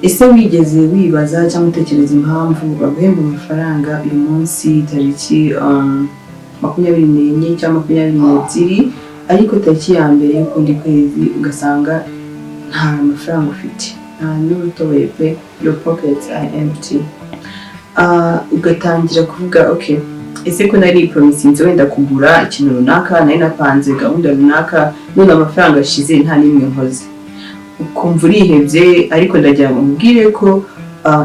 ese wigeze wibaza cyangwa utekereza impamvu baguhemba amafaranga uyu munsi tariki 24 cyangwa 22 ariko tariki ya mbere y'ukundi kwezi ugasanga nta mafaranga ufite, n'urutoboye pe, your pockets are empty. Ugatangira kuvuga okay, ese ko nari promisinze wenda kugura ikintu runaka, nari napanze gahunda runaka, none amafaranga ashize nta nimwe nkoze. Ukumva urihebye, ariko ndagira ngo mubwire ko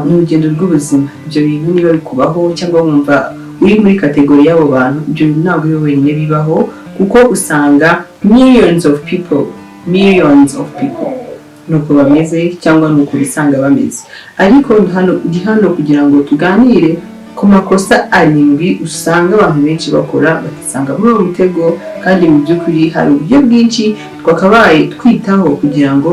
ni urugendo rw'ubuzima. Ibyo bintu niba bikubaho cyangwa wumva uri muri kategori y'abo bantu, ibyo bintu ntabwo ari wenyine bibaho, kuko usanga millions of people nuko bameze cyangwa nuko bisanga bameze. Ariko ndi hano kugira ngo tuganire ku makosa 7 usanga abantu benshi bakora bakisanga muri uwo mutego, kandi mu by'ukuri hari uburyo bwinshi twakabaye twitaho kugira ngo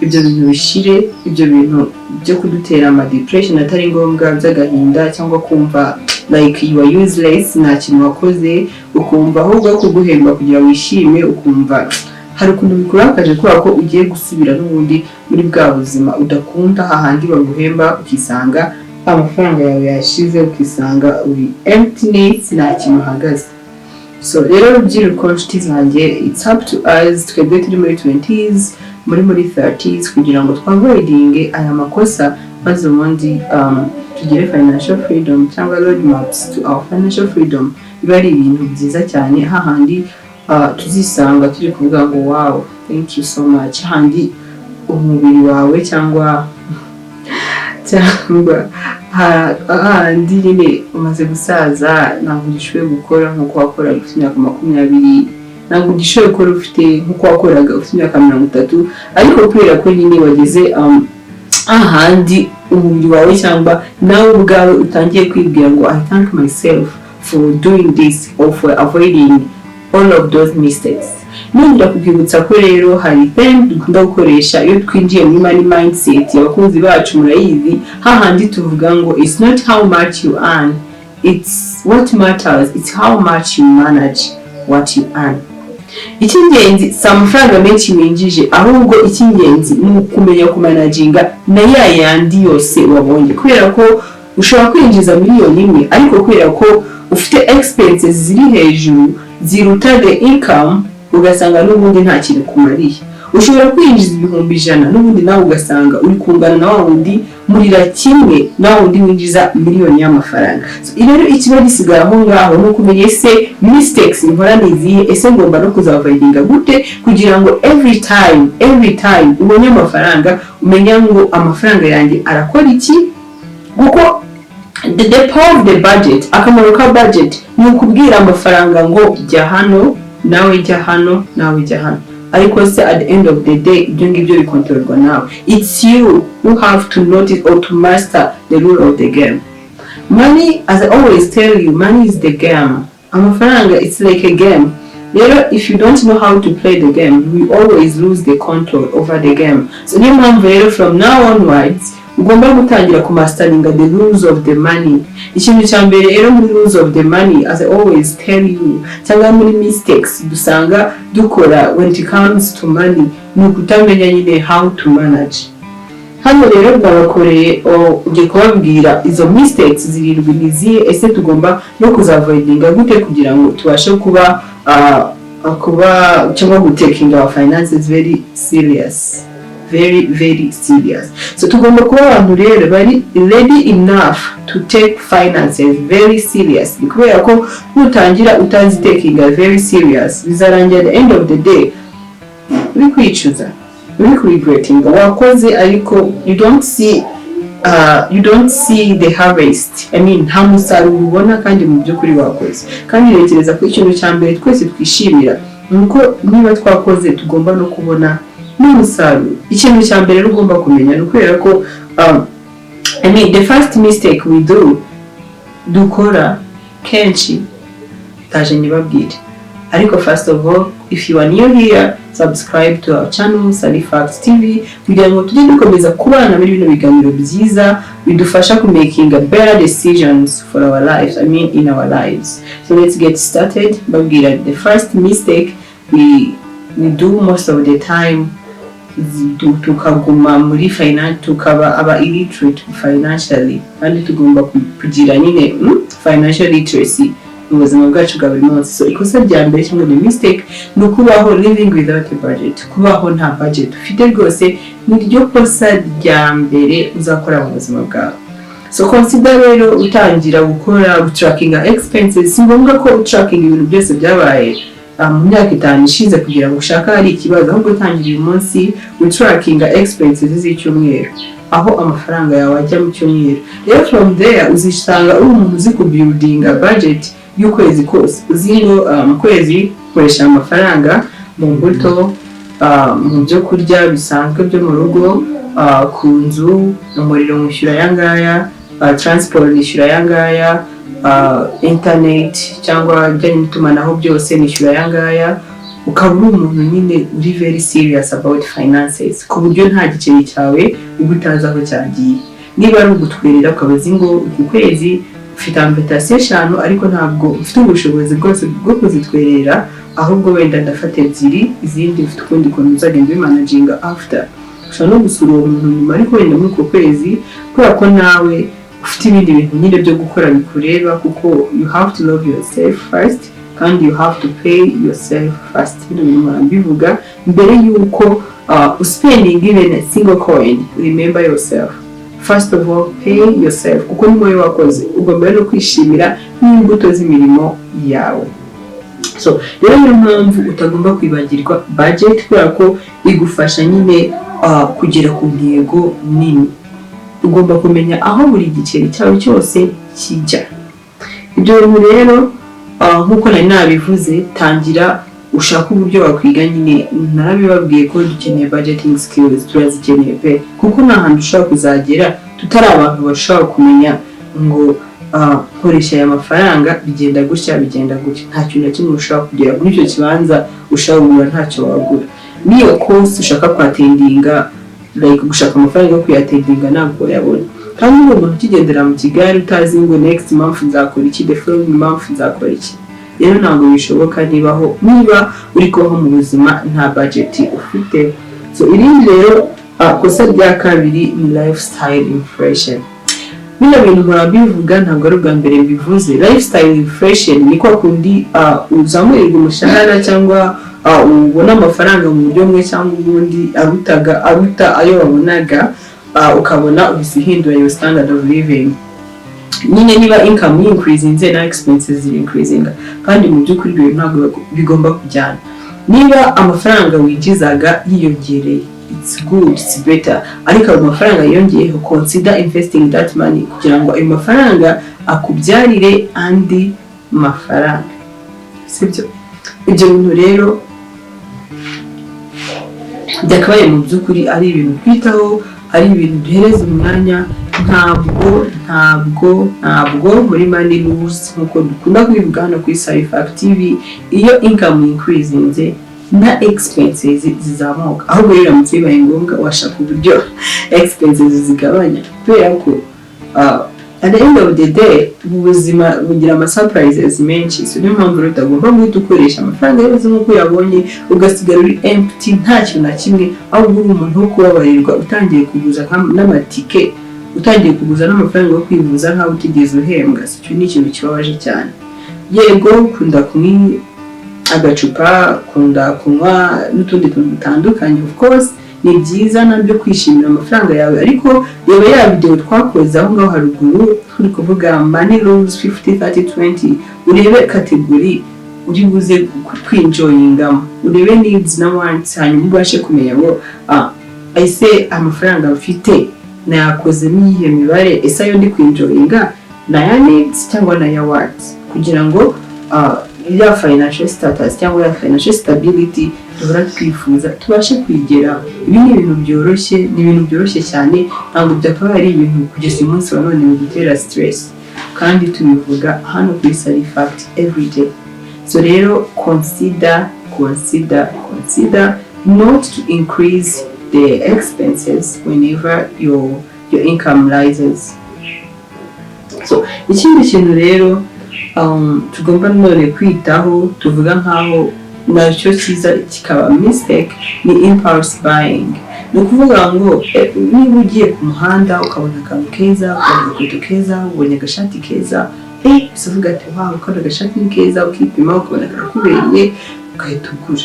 ibyo bintu bishire, ibyo bintu byo kudutera ama depression atari ngombwa, by'agahinda cyangwa kumva like you are useless, nta kintu wakoze, ukumva ahubwo kuguhemba kugira wishime, ukumva hari ukuntu bikurakaje kubera ko ugiye gusubira n'ubundi muri bwa buzima udakunda, hahandi baguhemba ukisanga amafaranga yawe yashize, ukisanga uri emptiness, nta kintu uhagaze. So rero rubyiruko nshuti zanjye, it's up to us, twebwe turi muri 20s, muri 30s, kugira ngo twavoidinge aya makosa, maze ubundi tugire financial freedom cyangwa roadmaps to our financial freedom. Biba ari ibintu byiza cyane, hahandi tuzisanga turi kuvuga ngo wow, thank you so much, handi umubiri wawe cyangwa handi nyine umaze gusaza, ntabwo ugishoboye gukora nk'uko wakoraga ufite imyaka 20, ntabwo ugishoboye gukora ufite nk'uko wakoraga ufite imyaka 30, ariko kubera ko nyine wageze ahandi umubiri wawe cyangwa nawe ubwawe utangiye kwibwira ngo I thank myself for doing this or for avoiding all of those mistakes. Nunda kukwibutsa ko rero hari term dukunda gukoresha iyo twinjiye muri money mindset y'abakunzi bacu, murayizi, hahandi tuvuga ngo it's not how much you earn, it's what matters, it's how much you manage what you earn. Icy'ingenzi si amafaranga menshi winjije, ahubwo icy'ingenzi ni ukumenya kumanaginga na yandi yose wabonye, kubera ko ushobora kwinjiza miliyoni imwe ariko kubera ko ufite expenses ziri hejuru ziruta the income, ugasanga n'ubundi nta kintu kumariye. Ushobora kwinjiza 100,000 n'ubundi nawe ugasanga uri kungana na wundi murira kimwe na wundi winjiza miliyoni y'amafaranga. So rero ikiba gisigara aho ngaho no kumenya ese mistakes nkora nizihe, ese ngomba no kuzavoidinga gute kugira ngo every time ubonye amafaranga umenya ngo amafaranga yanjye arakora iki. Kuko the power of the budget, akamaro ka budget ni ukubwira amafaranga ngo jya hano, nawe jya hano, nawe jya hano. Ariko se at the end of the day ibyo ngibyo bikontororwa nawe. It's you who have to notice or to master the rule of the game. Money, as I always tell you, money is the game. Amafaranga, it's like a game. If you don't know how to play the game, you will always lose the control over the game. So niyo mpamvu rero from now onwards ugomba gutangira kumastaringa the rules of the money. Ikintu cya mbere rero muri rules of the money, as I always tell you, cyangwa muri mistakes dusanga dukora when it comes to money, ni ukutamenya nyine how to manage. Hano rero babakoreye ugiye kubabwira izo mistakes zirindwi nizihe, ese tugomba no kuzavoidinga gute kugira ngo tubashe kuba cyangwa gutekinga our finances very serious. Very serious. So tugomba kuba abantu rero bari ready enough to take finances very seriously, kubera ko nutangira utazitekinga very serious, bizarangira the end of the day uri kwicuza, uri regretting wakoze ariko you don't see the harvest. I mean nta musaruro ubona kandi mu by'ukuri wakoze. Kandi rekereza ko ikintu cya mbere twese twishimira nuko niba twakoze tugomba no kubona n'umusaruro. Ikintu cya mbere ugomba kumenya ni kubera ko the first mistake we dukora kenshi taje nibabwire. Ariko first of all, if you are new here, subscribe to our channel Salifax TV kugira ngo tujye dukomeza kubana muri bino biganiro byiza bidufasha ku making better decisions for our lives, in our lives. So let's get started. Babwira the first mistake we do most of the time, tukaguma muri finance, tukaba aba illiterate financially, kandi tugomba kugira nyine financial literacy mu buzima bwacu bwa buri munsi. So ikosa rya mbere cyangwa the mistake ni ukubaho living without a budget, kubaho nta budget ufite rwose, ni ryo kosa rya mbere uzakora mu buzima bwawe. So consider rero utangira gukora trackinga expenses. Si ngombwa ko tracking ibintu byose byabaye mu myaka 5 ishize kugira ngo ushaka hari ikibazo, ahubwo utangira uyu munsi trackinga expenses z'icyumweru, aho amafaranga yawe ajya mu cyumweru. Rero from there uzisanga uri umuntu uzi kubuildinga budget y'ukwezi kose, uzi ngo mu kwezi koresha amafaranga mu mbuto, mu byo kurya bisanzwe byo mu rugo, ku nzu, umuriro mwishyura yangaya, transport nishyura yangaya, internet cyangwa ibijyanye n'itumanaho byose nishyura yangaya. Ukaba uri umuntu nyine uri very serious about finances, ku buryo nta giceri cyawe ugutaza aho cyagiye. Niba ari ugutwerera ukaba uzi ngo uku kwezi ufite invitation 5 ariko ntabwo ufite ubushobozi bwose bwo kuzitwerera, ahubwo wenda ndafata 2 izindi ufite ukundi kuntu uzagenda bimanaginga after. Ushobora no gusura uwo muntu nyuma, ariko wenda muri uko kwezi kubera ko nawe ufite ibindi bintu nyine byo gukora bikureba, kuko you have to love yourself first and you have to pay yourself first. Bivuga mbere yuko spending even a single coin, remember yourself first of all, pay yourself, kuko ni wowe wakoze, ugomba no kwishimira n'imbuto z'imirimo yawe. So rero niyo mpamvu utagomba kwibagirwa budget, kubera ko igufasha nyine kugera ku ntego nini. Ugomba kumenya aho buri giceri cyawe cyose kijya. Ibyo rero nkuko nari nabivuze, tangira ushaka uburyo wakwiga nyine. Narabibabwiye ko dukeneye budgeting skills, turazikeneye pe, kuko nta hantu ushobora kuzagera tutari abantu bashobora kumenya ngo nkoresha aya mafaranga bigenda gutya bigenda gutya. Nta kintu na kimwe ushobora kugera muri icyo kibanza ushobora kugura ntacyo wagura. Niyo course ushaka kwatendinga, like gushaka amafaranga yo kuyatendinga ntabwo yabona, kandi uwo muntu ukigendera mu Kigali utazi ngo next month nzakora iki, the following month nzakora iki. Rero ntabwo bishoboka niba uri kubaho mu buzima nta budget ufite. So irindi rero kosa rya kabiri ni lifestyle inflation. Bino bintu murabivuga ntabwo ari ubwa mbere mbivuze. Lifestyle inflation ni kwa kundi uzamurirwa umushahara cyangwa ubona amafaranga mu buryo bumwe cyangwa ubundi aruta ayo wabonaga, ukabona ubisihindura your standard of living. Nyine niba income increasing na expenses increasing, kandi mu by'ukuri ibyo ntabwo bigomba kujyana. Niba amafaranga wigizaga yiyongereye, it's good, it's better, ariko amafaranga yongeyeho, consider investing that money kugira ngo ayo mafaranga akubyarire andi mafaranga, sibyo? Ibyo bintu rero byakabaye mu by'ukuri ari ibintu kwitaho, ari ibintu duhereza umwanya. Ntabwo muri money loss nkuko dukunda kubivuga hano kuri Sarifact TV, iyo income increasing na expenses zizamuka, ahubwo biramutse bibaye ngombwa washaka uburyo expenses zigabanya, kubera ko at the end of the day ubuzima bugira ama surprises menshi. So niyo mpamvu utagomba guhita ukoresha amafaranga yose nk'uko yabonye ugasigara uri empty nta kintu na kimwe, ahubwo uri umuntu wo kubabarirwa, utangiye kuguza n'amatike, utangiye kuguza n'amafaranga yo kwivuza nkaho utigeze uhembwa. Icyo ni ikintu kibabaje cyane. Yego kunda kunywa agacupa, kunda kunywa n'utundi tuntu dutandukanye, of course ni byiza nabyo kwishimira amafaranga yawe, ariko reba ya video twakoze aho ngaho haruguru turi kuvuga money rules 50-30-20, urebe category uri buze kwinjoyingamo, urebe needs na wants, hanyuma ubashe kumenya ngo ese amafaranga mfite nayakoze n'iyihe mibare, ese ayo ndi kwinjoyinga na ya needs cyangwa na ya wants, kugira ngo ya financial status cyangwa ya financial stability duhora twifuza tubashe kwigera. Ibi ni ibintu byoroshye cyane, ntabwo byakaba ari ibintu kugeza uyu munsi wa none bigutera stress, kandi tubivuga hano kuri Sarifact every day. So rero consider not to increase the expenses whenever your income rises. So ikindi kintu rero tugomba none kwitaho, tuvuga nkaho nacyo kiza kikaba mistake, ni impulse buying. Ni ukuvuga ngo niba ugiye ku muhanda ukabona akantu keza, ukabona agakweto keza, ubonye agashati keza, uvuga ati wow, ukabona agashati ni keza, ukipima ukabona karakubereye, ugahita ugura.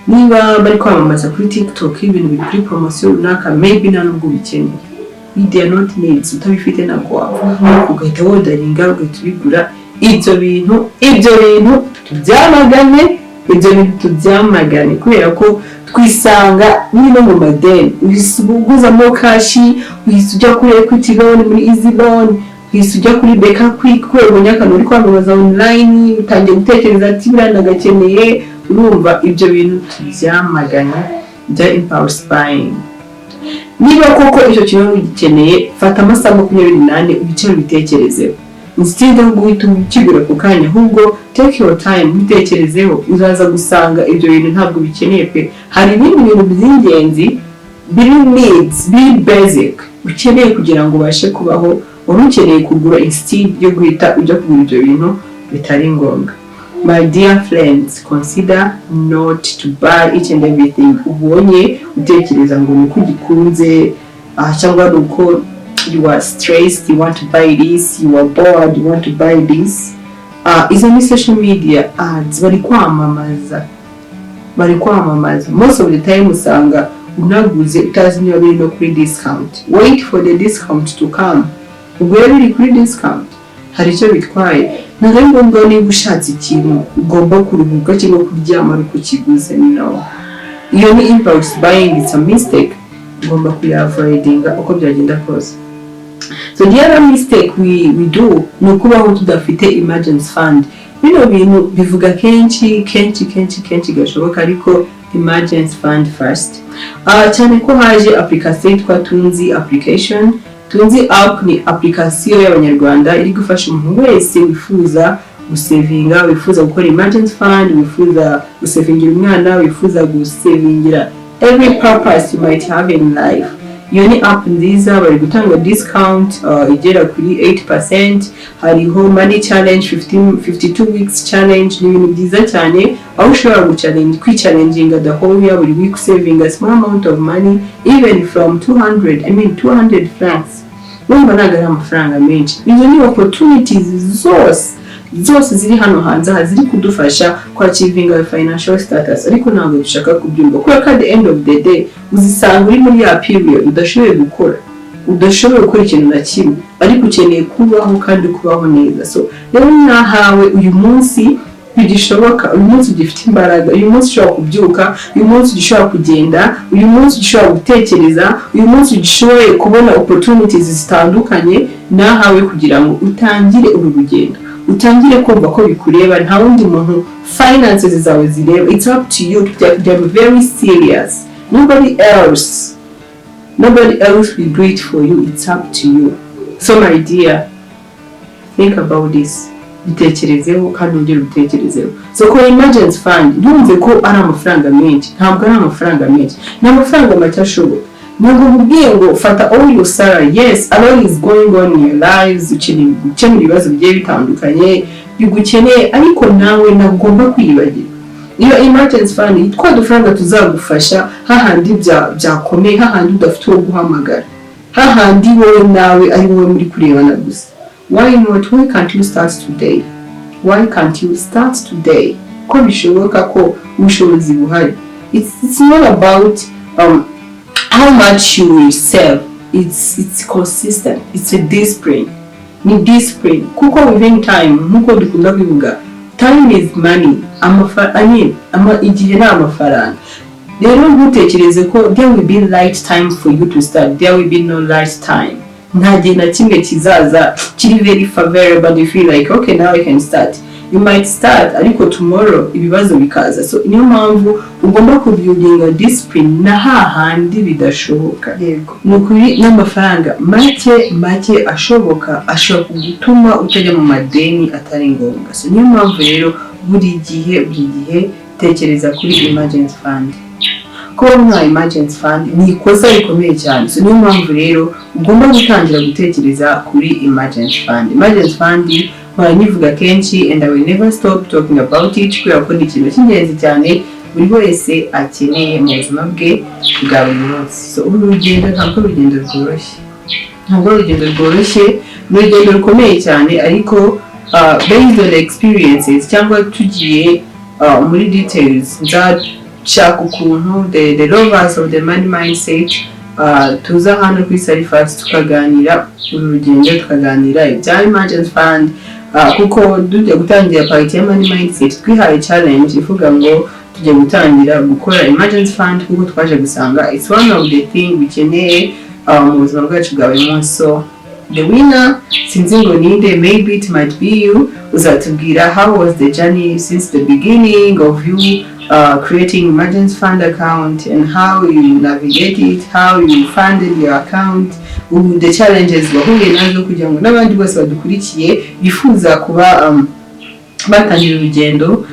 Niba bari kwamamaza kuri TikTok ibintu biri kuri promotion runaka, maybe nta nubwo ubikeneye, they are not needs, utabifite ntabwo waba, ugahita wodaringa, ugahita ubigura. Ibyo bintu tubyamagane kubera ko twisanga niba mu madeni, uguzamo kashi, uhise ujya kuri Equity loan, muri Easy loan, uhise ujya kuri Beka Quick, ubonye akantu uri kwamamaza online, utangiye gutekereza ati birana gakeneye. Urumva ibyo bintu tubyamagane bya impulse buying. Niba koko icyo kintu ugikeneye, fata amasaha 28 ubicare ubitekerezeho, instead of guhita ukigura ku kanya, ahubwo take your time ubitekerezeho. Uzaza gusanga ibyo bintu ntabwo bikeneye pe. Hari ibindi bintu by'ingenzi biri needs, biri basic ukeneye kugira ngo ubashe kubaho, ukeneye kugura instead yo guhita ujya kugura ibyo bintu bitari ngombwa. My dear friends, consider not to buy each and everything ubonye utekereza ngo nuko ugikunze, cyangwa nuko you are stressed, you want to buy this, you are bored, you want to buy this. Izo ni social media ads bari kwamamaza. Most of the time usanga unaguze utazi niba biri no kuri discount. Wait for the discount to come. Ubwo rero biri kuri discount hari icyo bitwaye. Ntabwo ari ngombwa niba ushatse ikintu ugomba kuruhuka cyangwa kuryama ariko ukiguze. No, iyo ni impulse buying, it's a mistake. Ugomba kuyiavoidinga uko byagenda kose. So the other mistake we do ni ukubaho tudafite emergency fund. Bino bintu bivuga kenshi gashoboka, ariko emergency fund first. Cyane ko haje application yitwa Tunzi application. Tunzi app ni application y'Abanyarwanda iri gufasha umuntu wese wifuza gusevinga, wifuza gukora emergency fund, wifuza gusevingira umwana, wifuza gusevingira every purpose you might have in life. Iyo ni app nziza, bari gutanga discount igera kuri 8%. Hariho money challenge, 52 weeks challenge, ni ibintu byiza cyane aho ushobora kwicalenginga the whole year, buri week saving a small amount of money, even from 200 francs. Numva ntabwo ari amafaranga menshi. Izo ni opportunities zose ziri hano hanze ziri kudufasha kwachivinga financial status, ariko ntabwo dushaka kubyumva kuko at the end of the day uzisanga uri muri ya period udashoboye gukora ikintu na kimwe, ariko ukeneye kubaho kandi kubaho neza. So rero nahawe uyu munsi bigishoboka, uyu munsi ugifite imbaraga, uyu munsi ushobora kubyuka, uyu munsi ushobora kugenda, uyu munsi ushobora gutekereza, uyu munsi ugishoboye kubona opportunities zitandukanye nahawe kugira ngo utangire uru rugendo, utangire kumva ko bikureba, nta wundi muntu finances zawe zireba. It's up to you. They're very serious. Nobody else will do it for you. It's up to you. So my dear, think about this. Bitekerezeho kandi ongera ubitekerezeho. So ko emergency fund yumve ko ari amafaranga menshi, ntabwo ari amafaranga menshi, ni amafaranga make ashoboka. Ntabwo mubwiye ngo fata all your salary. Yes, a lot is going on in your lives, ukeneye gukemura ibibazo bigiye bitandukanye bigukeneye, ariko nawe ntagomba kwibagira iyo emergency fund yitwa dufaranga tuzagufasha hahandi byakomeye, hahandi udafite uwo guhamagara, hahandi wowe nawe ari wowe muri kurebana gusa. Why can't you start today? Ko bishoboka ko ubushobozi buhari. It's not about how much you will save. It's consistent. It's a discipline. Ni discipline. Kuko within time, nkuko dukunda kuvuga, time is money. Igihe ni amafaranga. Rero ntutekereze ko there will be right time for you to start. There will be no right time. Nta gihe na kimwe kizaza kiri very favorable and you feel like okay, now I can start. You might start, ariko tomorrow ibibazo bikaza. So niyo mpamvu ugomba kubuildinga discipline na hahandi bidashoboka. Nukuri n'amafaranga make ashoboka ashobora kugutuma utajya mu madeni atari ngombwa. So niyo mpamvu rero buri gihe tekereza kuri emergency fund. Kuba nta emergency fund ni ikosa rikomeye cyane. So niyo mpamvu rero ugomba gutangira gutekereza kuri emergency fund. Emergency fund nyivuga kenshi and I will never stop talking about it kubera ko ni ikintu cy'ingenzi cyane buri wese akeneye mu buzima bwe bwa buri munsi. So uru rugendo ntabwo urugendo rworoshye, ni urugendo rukomeye cyane, ariko based on experiences cyangwa tugiye muri details nzashaka ukuntu the lovers of the money mindset tuza hano kuri Sarifax tukaganira uru rugendo, tukaganira ibya emergency fund, kuko tujya gutangira party ya money mindset twihaye challenge ivuga ngo tujye gutangira gukora emergency fund, kuko twaje gusanga it's one of the thing bikeneye mu buzima bwacu bwa buri munsi. So the winner, sinzi ngo ninde, maybe it might be you, uzatubwira how was the journey since the beginning of you creating emergency fund account and how you navigate it, how you funded your account, the challenges wahuye nazo kugira ngo n'abandi bose badukurikiye bifuza kuba batangira urugendo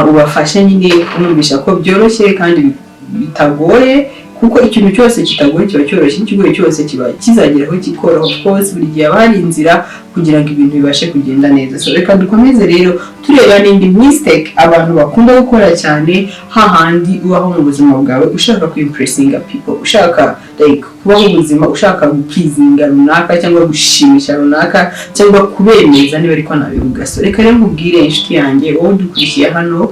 ubafashe nyine kumvisha ko byoroshye kandi bitagoye, kuko ikintu cyose kitagoye kiba cyoroshye, ikigoye cyose kiba kizageraho gikora. Of course buri gihe hari inzira kugira ngo ibintu bibashe kugenda neza. So reka dukomeze rero tureba n'indi mistake abantu bakunda gukora cyane, hahandi ubaho mu buzima bwawe ushaka kuimpressinga people, ushaka like kubaho ubuzima ushaka gukizinga runaka cyangwa gushimisha runaka cyangwa kubemeza niba ariko nabivuga. So reka rero nkubwire inshuti yanjye wowe dukurikiye hano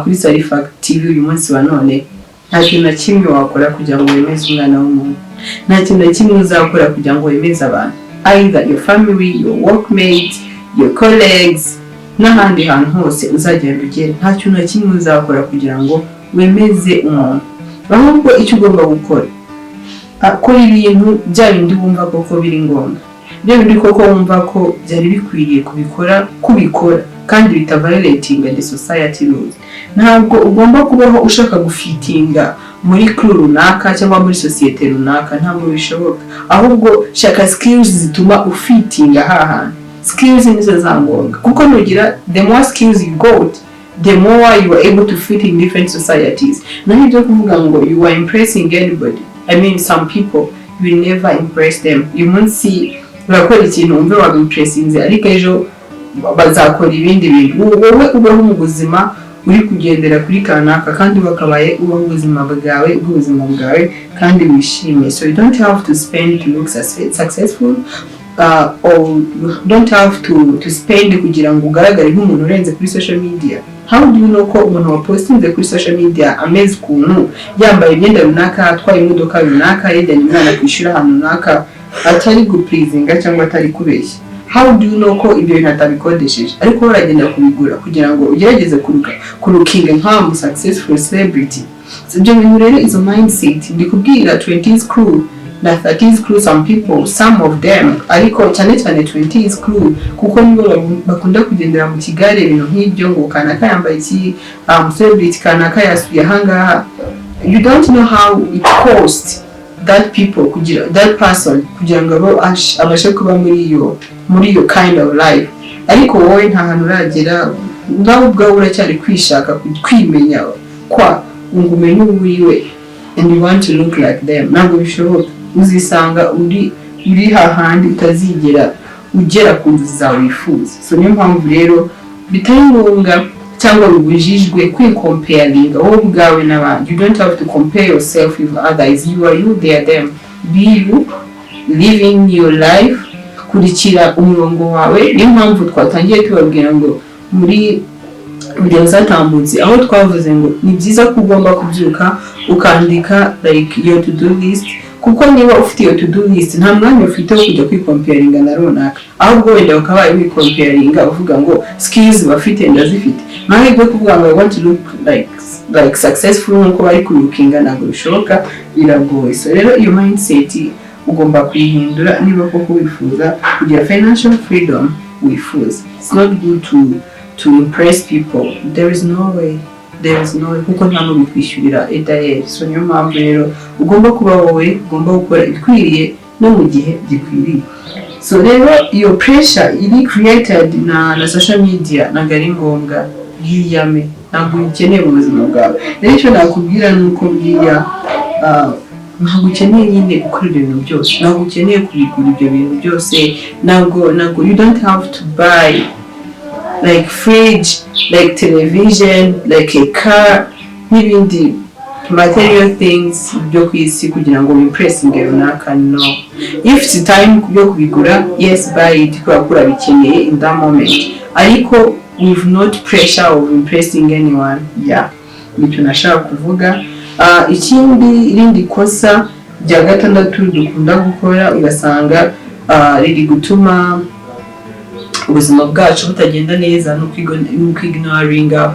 kuri Sarifax TV uyu munsi wa none, nta kintu na kimwe wakora kugira ngo wemeze umwana w'umuntu, nta kintu na kimwe uzakora kugira ngo wemeze abantu, either your family, your workmates, your colleagues, n'ahandi hantu hose uzagenda ugera, nta kintu na kimwe uzakora kugira ngo wemeze umuntu. Ahubwo icyo ugomba gukora, akora ibintu bya bindi wumva koko biri ngombwa, bya bindi koko wumva ko byari bikwiriye kubikora kandi bitaviolatinga the society rules. Ntabwo ugomba kubaho ushaka gufitinga muri crew runaka cyangwa muri societe runaka, ntabwo bishoboka. Ahubwo shaka skills zituma ufitinga haha. Skills nizo zangombwa, kuko nugira the more skills you got, the more you are able to fit in different societies. Naho ibyo kuvuga ngo you are impressing anybody, I mean some people, you will never impress them. Uyu munsi urakora ikintu umve wabimpressinze, ariko ejo bazakora ibindi bintu. Wowe ubaho mu buzima uri kugendera kuri kanaka kandi bakabaye ubaho ubuzima bwawe kandi wishimye. So you don't have to spend to look successful, or you don't have to spend kugira ngo ugaragare nk'umuntu urenze kuri social media. How do you know ko umuntu wapostinze kuri social media ameze ukuntu, yambaye imyenda runaka, atwaye imodoka runaka, yajyanye umwana kwishura ahantu runaka, atari gupleasinga cyangwa atari kubeshya? How do you know ko ibyo bintu atabikodesheje ariko uragenda kubigura kugira ngo ugerageze kurukinga nk'amu successful celebrity? So ibyo bintu rero izo mindset ndikubwira 20s crew na 30s crew, some of them, ariko cyane 20s crew kuko nibo bakunda kugendera mu kigare ibintu nk'ibyo ngo kanaka yambaye iki, celebrity kanaka yasuye ahangaha. You don't know how it cost that person kugira ngo abashe kuba muri iyo kind of life. Ariko wowe nta hantu uragera, nawe ubwawe uracyari kwishaka kwimenya kwa ngo umenye uriwe and you want to look like them. Ntabwo bishoboka, uzisanga uri hahandi utazigera ugera ku nzozi zawe wifuza. So niyo mpamvu rero bitari ngombwa cyangwa bibujijwe kwikomparinga wowe ubwawe n'abandi. You don't have to compare yourself with others. You are you, they are them. Be you, living your life, kurikira umurongo wawe. Niyo mpamvu twatangiye tubabwira ngo muri video zatambutse aho twavuze ngo ni byiza ko ugomba kubyuka ukandika like your to do list, kuko niba ufite iyo to do list nta mwanya ufite wo kujya kwikomparinga na runaka, ahubwo wenda ukabaye wikomparinga uvuga ngo skills bafite ndazifite. Naho ibyo kuvuga ngo I want to look like successful nkuko bari kurukinga ntabwo bishoboka, biragoye. So rero iyo mindset ugomba kuyihindura niba koko wifuza kugira financial freedom wifuza. It's not good to impress people. There is no way kuko nta n'ubu kwishyurira edaye. So niyo mpamvu rero ugomba kuba wowe, ugomba gukora ikwiriye no mu gihe gikwiriye. So rero iyo pressure iri created na social media ntabwo ari ngombwa, yiyame, ntabwo ukeneye mu buzima bwawe. Rero icyo nakubwira ni uko buriya ntabwo ukeneye nyine gukora ibintu byose, ntabwo ukeneye kubigura ibyo bintu byose, ntabwo you don't have to buy like fridge, like television, like a car, n'ibindi material things byo kwisi kugira ngo impressinge runaka. No, if it's time byo kubigura, yes buy it kubera bikeneye in that moment, ariko with not pressure of impressing anyone. Yeah, nicyo nashaka kuvuga. Ikindi irindi kosa rya gatandatu dukunda gukora ugasanga riri gutuma ubuzima bwacu butagenda neza no ignoringa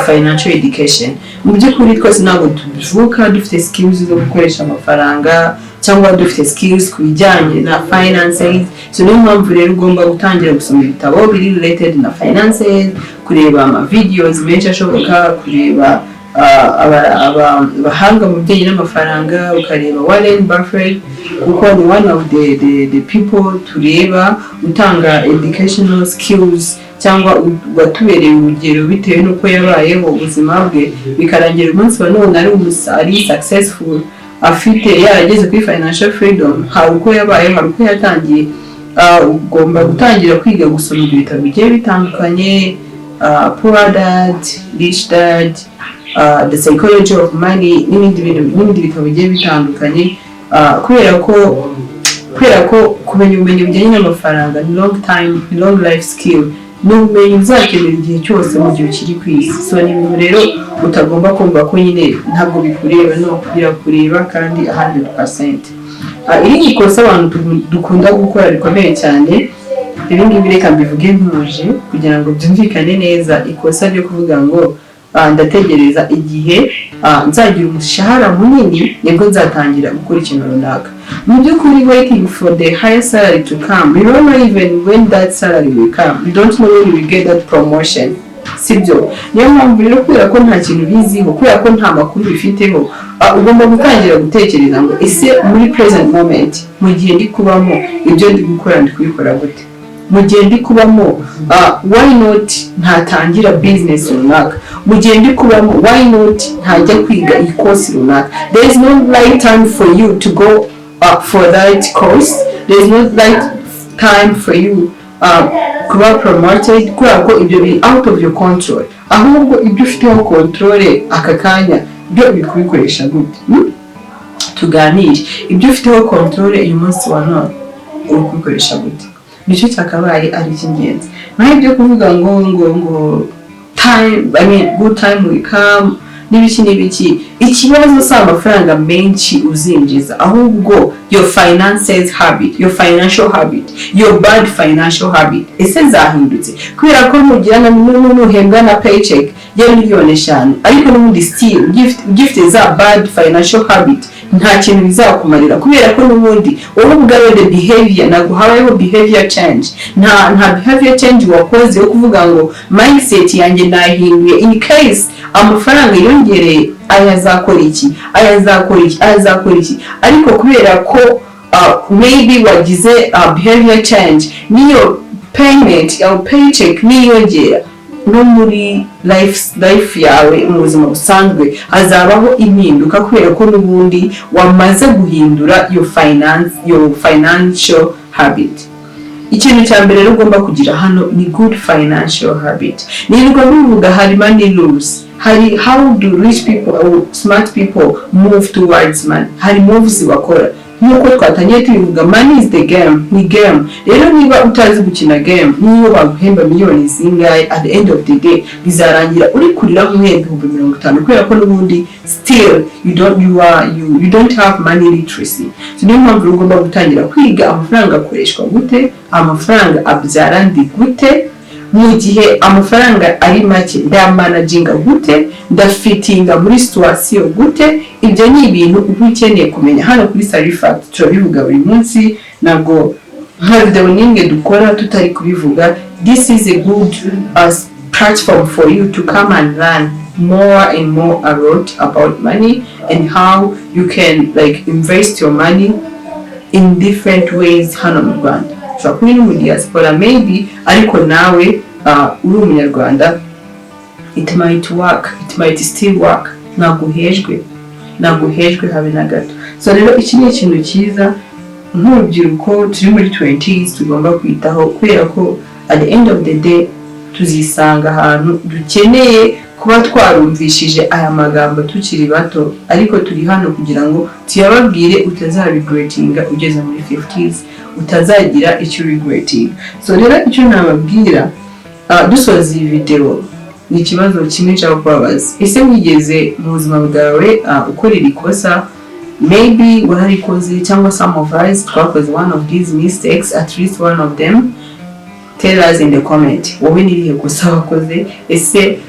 financial education. Mu by'ukuri twese ntabwo tuvuka dufite skills zo gukoresha amafaranga cyangwa dufite skills ku bijyanye na finances. So niyo mpamvu rero ugomba gutangira gusoma ibitabo biri related na finances, kureba ama videos menshi ashoboka, kureba abahanga mu bijyanye n'amafaranga, ukareba Warren Buffett kuko ni one of the people tureba utanga educational skills cyangwa watubereye urugero bitewe n'uko yabayeho ubuzima bwe bikarangira umunsi wa none ari successful, afite yarageze kuri financial freedom. Hari uko yabayeho, hari uko yatangiye. Ugomba gutangira kwiga gusoma ibitabo bigiye bitandukanye, Poor Dad, Rich Dad, The Psychology of Money n'ibindi bitabo bigiye bitandukanye, kubera ko kumenya ubumenyi bujyanye n'amafaranga ni long life skill, n'ubumenyi uzakenera igihe cyose mu gihe ukiri ku isi. So ni ibintu rero utagomba kumva ko nyine ntabwo bikureba, no birakureba kandi 100%. Iri ikosa abantu dukunda gukora rikomeye cyane, ibi ngibi reka mbivuge ntuje kugira ngo byumvikane neza. Ikosa ryo kuvuga ngo ndategereza igihe nzagira umushahara munini nibwo nzatangira gukora ikintu runaka. Mu by'ukuri waiting for the higher salary to come, you don't know even when that salary will come, you don't know when you will get that promotion. Sibyo? Niyo mpamvu rero kubera ko nta kintu biziho, kubera ko nta makuru bifiteho, ugomba gutangira gutekereza ngo ese muri present moment mu gihe ndi kubamo ibyo ndi gukora ndi kubikora gute. Mu gihe ndi kubamo why not ntatangira business runaka. Mu gihe ndi kubamo why not ntajya kwiga course runaka. There is no right time for you to go for that course. There is no right time for you kuba promoted, kubera ko ibyo biri out of your control. Ahubwo ibyo ufiteho control aka kanya byo bikubikoresha gute. Tuganire ibyo ufiteho control uyu munsi wa none ubikoresha gute. Nicyo cyakabaye ari icy'ingenzi. Naho ibyo kuvuga ngo time, I mean good time will come n'ibiki, ikibazo si amafaranga menshi uzinjiza, ahubwo your finances habit, your financial habit, your bad financial habit ese zahindutse. Kubera ko mugirana n'uhembwa na paycheck ya $5,000,000 ariko n'ubundi still ugifite za bad financial habit nta kintu bizakumarira, kubera ko n'ubundi wowe ubwawe the behavior ntabwo habayeho behavior change. Nta behavior change wakoze yo kuvuga ngo mindset yanjye nahinduye in case amafaranga yongereye ayazakora iki, ariko kubera ko maybe wagize behavior change niyo payment ya paycheck niyongera, no muri life yawe mu buzima busanzwe hazabaho impinduka kubera ko n'ubundi wamaze guhindura your financial habit. Ikintu cya mbere rero ugomba kugira hano ni good financial habit. Nirwo bivuga hari money rules, hari how do rich people or smart people move towards money, hari moves bakora. Nuko twatangiye tubivuga money is the game, ni game. Rero niba utazi gukina game, niyo baguhemba miliyoni zingahe, at the end of the day bizarangira uri kurira nk'ihembe 50,000 kubera ko n'ubundi still you don't have money literacy. So niyo mpamvu ugomba gutangira kwiga amafaranga akoreshwa gute, amafaranga abyara ndi gute, mu gihe amafaranga ari make ndamanaginga gute, ndafitinga muri situation gute. Ibyo ni ibintu uba ukeneye kumenya. Hano kuri Salary Fact turabivuga buri munsi, ntabwo nka video n'imwe dukora tutari kubivuga. This is a good platform for you to come and learn more and more about money and how you can like invest your money in different ways hano mu Rwanda. So kuri mu diaspora maybe ariko nawe uri umunyarwanda it might still work. Naguhejwe habe na gato. So rero iki ni ikintu cyiza nk'urubyiruko turi muri 20s tugomba kwitaho, kubera ko at the end of the day tuzisanga ahantu dukeneye kuba twarumvishije aya magambo tukiri bato, ariko turi hano kugira ngo tuyababwire utazaregretinga ugeze muri 50s, utazagira icyo regreting. So rero icyo nababwira dusoza iyi video ni ikibazo kimwe cyo kubabaza. Ese wigeze mu buzima bwawe ukorera ikosa? Maybe wararikoze cyangwa some of us twakoze one of these mistakes, at least one of them. Tell us in the comment wowe nirihe kosa wakoze. Ese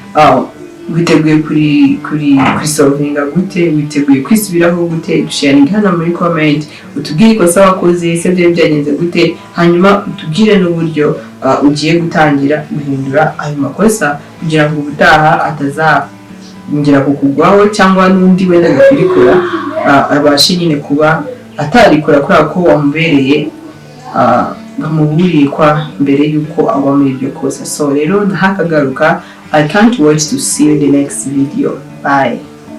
witeguye kuri solvinga gute? Witeguye kwisubiraho gute? Dusharinga hano muri comment, utubwire ikosa wakoze, ese byagenze gute, hanyuma utubwire n'uburyo ugiye gutangira guhindura ayo makosa kugira ngo ubutaha atazongera kukugwaho, cyangwa n'undi wenda gakubikora abashe nyine kuba atarikora kubera ko wamubereye bamuburiye kwa mbere yuko agwa muri iryo kosa. So rero ndahakagaruka. I can't wait to see you in the next video. Bye.